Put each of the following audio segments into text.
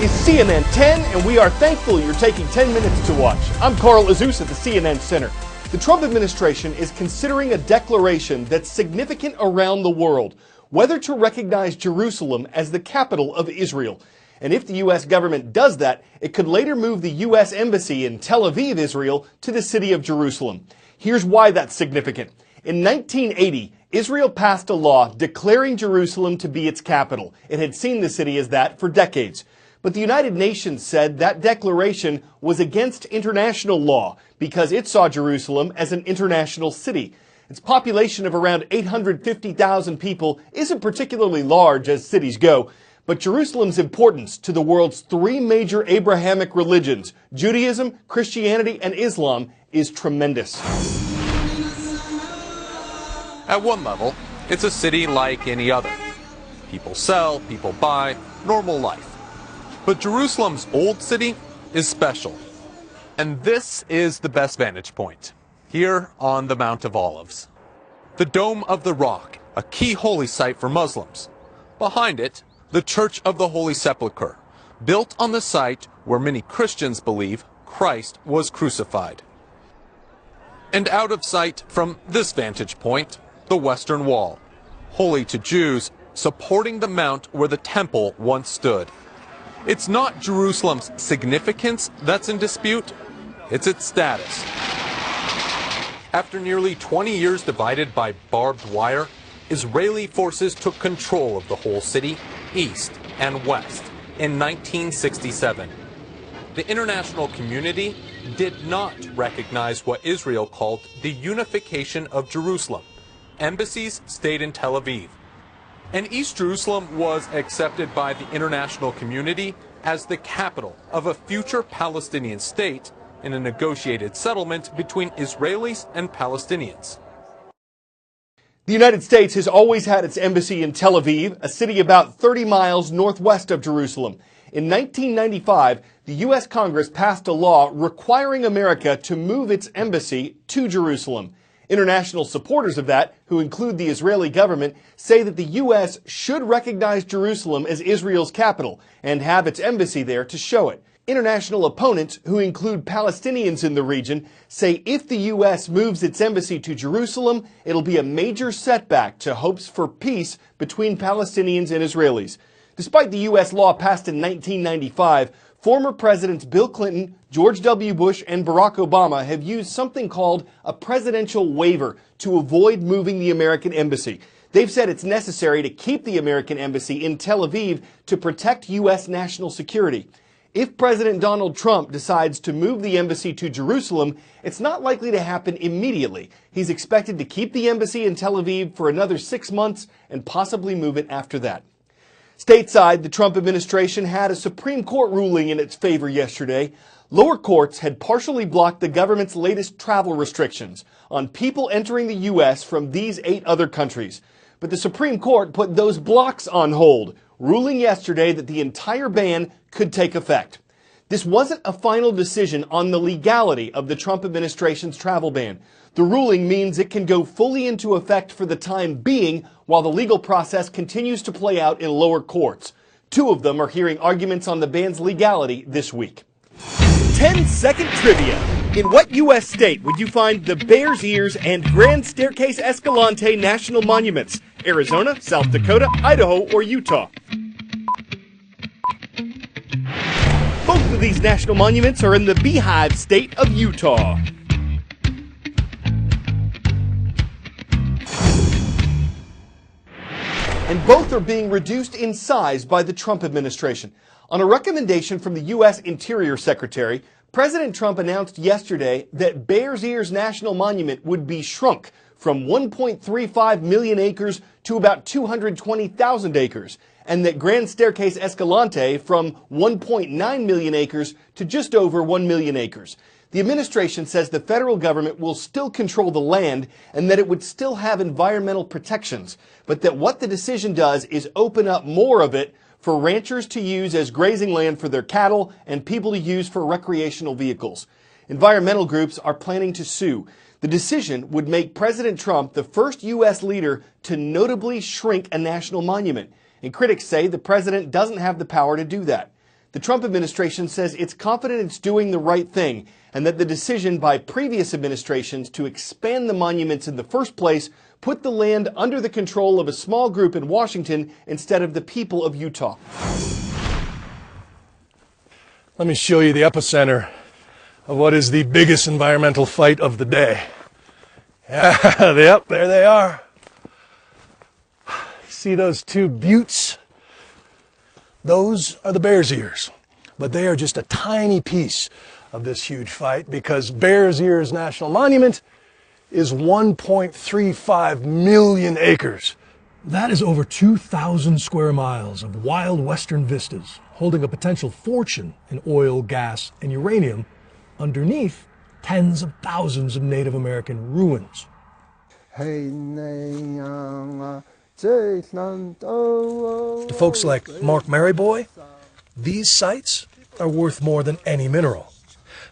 is CNN 10, and we are thankful you're taking 10 minutes to watch. I'm Carl Azuz at the CNN Center. The Trump administration is considering a declaration that's significant around the world, whether to recognize Jerusalem as the capital of Israel. And if the U.S. government does that, it could later move the U.S. Embassy in Tel Aviv, Israel, to the city of Jerusalem. Here's why that's significant. In 1980, Israel passed a law declaring Jerusalem to be its capital. It had seen the city as that for decades. But the United Nations said that declaration was against international law because it saw Jerusalem as an international city. Its population of around 850,000 people isn't particularly large as cities go, but Jerusalem's importance to the world's three major Abrahamic religions, Judaism, Christianity, and Islam, is tremendous. At one level, it's a city like any other. People sell, people buy, normal life. But Jerusalem's old city is special. And this is the best vantage point, here on the Mount of Olives. The Dome of the Rock, a key holy site for Muslims. Behind it, the Church of the Holy Sepulchre, built on the site where many Christians believe Christ was crucified. And out of sight from this vantage point, the Western Wall, holy to Jews, supporting the mount where the temple once stood. It's not Jerusalem's significance that's in dispute, it's its status. After nearly 20 years divided by barbed wire, Israeli forces took control of the whole city, east and west, in 1967. The international community did not recognize what Israel called the unification of Jerusalem. Embassies stayed in Tel Aviv. And East Jerusalem was accepted by the international community as the capital of a future Palestinian state in a negotiated settlement between Israelis and Palestinians. The United States has always had its embassy in Tel Aviv, a city about 30 miles northwest of Jerusalem. In 1995, the U.S. Congress passed a law requiring America to move its embassy to Jerusalem. International supporters of that, who include the Israeli government, say that the U.S. should recognize Jerusalem as Israel's capital and have its embassy there to show it. International opponents, who include Palestinians in the region, say if the U.S. moves its embassy to Jerusalem, it'll be a major setback to hopes for peace between Palestinians and Israelis. Despite the U.S. law passed in 1995, former presidents Bill Clinton, George W. Bush, and Barack Obama have used something called a presidential waiver to avoid moving the American embassy. They've said it's necessary to keep the American embassy in Tel Aviv to protect U.S. national security. If President Donald Trump decides to move the embassy to Jerusalem, it's not likely to happen immediately. He's expected to keep the embassy in Tel Aviv for another 6 months and possibly move it after that. Stateside, the Trump administration had a Supreme Court ruling in its favor yesterday. Lower courts had partially blocked the government's latest travel restrictions on people entering the U.S. from these 8 other countries. But the Supreme Court put those blocks on hold, ruling yesterday that the entire ban could take effect. This wasn't a final decision on the legality of the Trump administration's travel ban. The ruling means it can go fully into effect for the time being while the legal process continues to play out in lower courts. 2 of them are hearing arguments on the ban's legality this week. 10-second trivia. In what U.S. state would you find the Bears Ears and Grand Staircase Escalante National Monuments? Arizona, South Dakota, Idaho, or Utah? Both of these national monuments are in the Beehive state of Utah. And both are being reduced in size by the Trump administration. On a recommendation from the U.S. Interior Secretary, President Trump announced yesterday that Bears Ears National Monument would be shrunk from 1.35 million acres to about 220,000 acres, and that Grand Staircase Escalante from 1.9 million acres to just over 1 million acres. The administration says the federal government will still control the land and that it would still have environmental protections, but that what the decision does is open up more of it for ranchers to use as grazing land for their cattle and people to use for recreational vehicles. Environmental groups are planning to sue. The decision would make President Trump the first U.S. leader to notably shrink a national monument, and critics say the president doesn't have the power to do that. The Trump administration says it's confident it's doing the right thing and that the decision by previous administrations to expand the monuments in the first place put the land under the control of a small group in Washington instead of the people of Utah. Let me show you the epicenter of what is the biggest environmental fight of the day. Yep, there they are. See those two buttes? Those are the Bears Ears, but they are just a tiny piece of this huge fight because Bears Ears National Monument is 1.35 million acres. That is over 2,000 square miles of wild western vistas, holding a potential fortune in oil, gas, and uranium underneath tens of thousands of Native American ruins. To folks like Mark Maryboy, these sites are worth more than any mineral.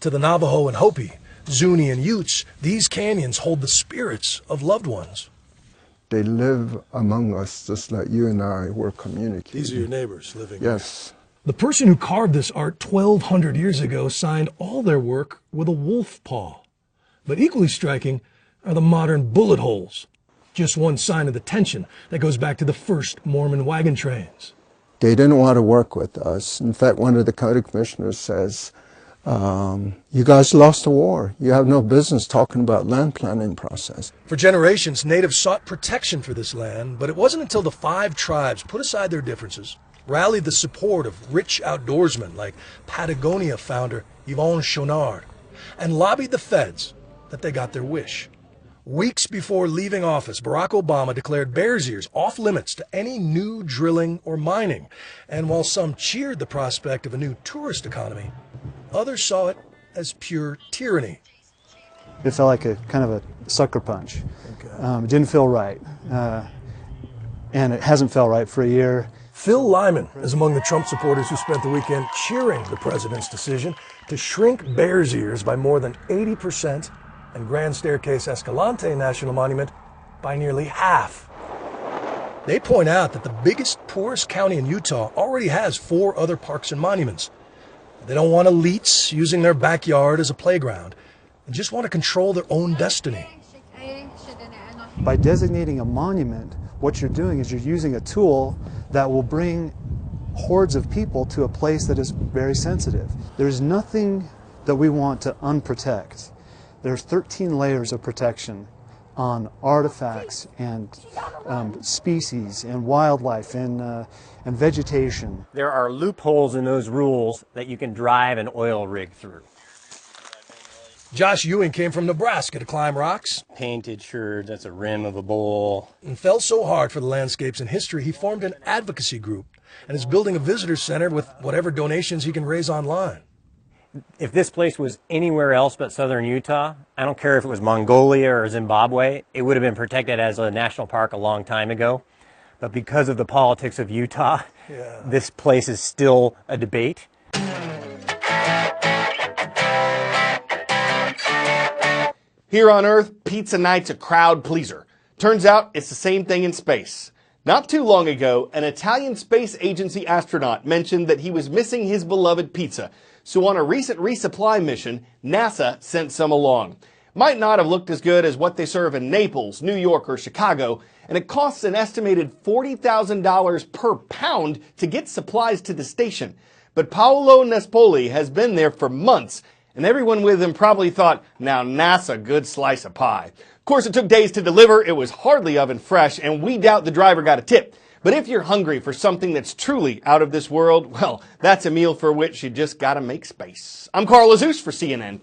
To the Navajo and Hopi, Zuni and Utes, these canyons hold the spirits of loved ones. They live among us just like you and I were communicating. These are your neighbors living Yes. The person who carved this art 1,200 years ago signed all their work with a wolf paw. But equally striking are the modern bullet holes. Just one sign of the tension that goes back to the first Mormon wagon trains. They didn't want to work with us. In fact, one of the county commissioners says, you guys lost the war. You have no business talking about land planning process. For generations, natives sought protection for this land, but it wasn't until the 5 tribes put aside their differences, rallied the support of rich outdoorsmen like Patagonia founder Yvon Chouinard, and lobbied the feds that they got their wish. Weeks before leaving office, Barack Obama declared Bears Ears off limits to any new drilling or mining. And while some cheered the prospect of a new tourist economy, others saw it as pure tyranny. It felt like a kind of a sucker punch. It didn't feel right. And it hasn't felt right for a year. Phil Lyman is among the Trump supporters who spent the weekend cheering the president's decision to shrink Bears Ears by more than 80% and Grand Staircase Escalante National Monument by nearly half. They point out that the biggest, poorest county in Utah already has 4 other parks and monuments. They don't want elites using their backyard as a playground and just want to control their own destiny. By designating a monument, what you're doing is you're using a tool that will bring hordes of people to a place that is very sensitive. There's nothing that we want to unprotect. There's 13 layers of protection on artifacts and species and wildlife and vegetation. There are loopholes in those rules that you can drive an oil rig through. Josh Ewing came from Nebraska to climb rocks. Painted shirt, that's a rim of a bowl. And fell so hard for the landscapes and history, he formed an advocacy group and is building a visitor center with whatever donations he can raise online. If this place was anywhere else but southern Utah, I don't care if it was Mongolia or Zimbabwe, it would have been protected as a national park a long time ago. But because of the politics of Utah, this place is still a debate. Here on Earth, pizza night's a crowd pleaser. Turns out it's the same thing in space. Not too long ago, an Italian space agency astronaut mentioned that he was missing his beloved pizza. So on a recent resupply mission, NASA sent some along. Might not have looked as good as what they serve in Naples, New York, or Chicago, and it costs an estimated $40,000 per pound to get supplies to the station. But Paolo Nespoli has been there for months, and everyone with him probably thought, now that's a good slice of pie. Of course, it took days to deliver, it was hardly oven fresh, and we doubt the driver got a tip. But if you're hungry for something that's truly out of this world, well, that's a meal for which you just gotta make space. I'm Carl Azuz for CNN.